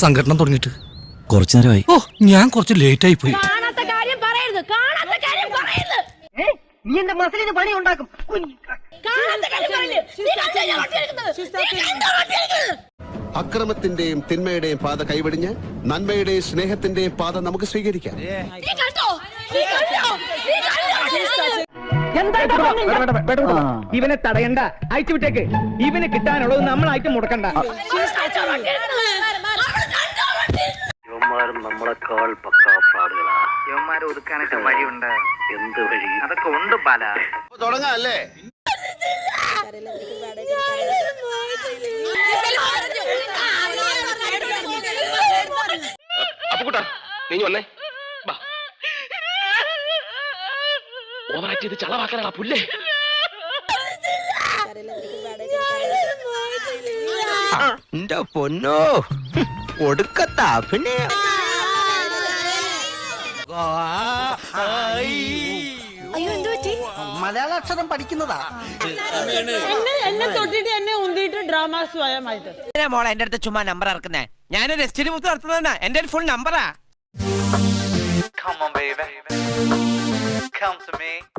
സംഘടന തുടങ്ങിയിട്ട് കുറച്ചു നേരമായി. ഓ, ഞാൻ കുറച്ച് ലേറ്റ് ആയി പോയി. നീ എന്റെ മസിലിന് പണി ഉണ്ടാക്കും. അക്രമത്തിന്റെയും തിന്മയുടെയും പാത കൈവെടിഞ്ഞ് നന്മയുടെയും സ്നേഹത്തിന്റെയും പാത നമുക്ക് സ്വീകരിക്കാം. ഇവനെ തടയണ്ട, അയച്ചു വിട്ടേക്ക്. ഇവന് കിട്ടാനുള്ളത് നമ്മളായിട്ട് മുടക്കണ്ട. നമ്മളെക്കാൾ പക്കാ പാടുകളാ. യവന്മാരെ ഒതുക്കാനൊക്കെ വഴിയുണ്ട്. എന്ത് വഴി? അതൊക്കെ ഉണ്ട് പല. തുടങ്ങാല്ലേ? അപ്പുകുട്ടാ, നീ വന്നേ. ഓവറാക്ട് ചെയ്ത് ചളവാക്കാനാ പുല്ലേ. എന്റെ പൊന്നോ, ഒടുക്കത്ത അഭിനയം. മലയാള അക്ഷരം പഠിക്കുന്നതാ. എന്നെ തൊട്ടിട്ട് എന്നെ ഉന്തിയിട്ട് ഡ്രാമ സ്വയമായിട്ട് മോളെ എന്റെ അടുത്ത് ചുമ്മാ നമ്പർ ഇറക്കുന്നേ. ഞാനൊരു എസ്റ്റിന് മുത്ത് നടത്തുന്നതാ. എന്റെ ഫുൾ നമ്പറാ.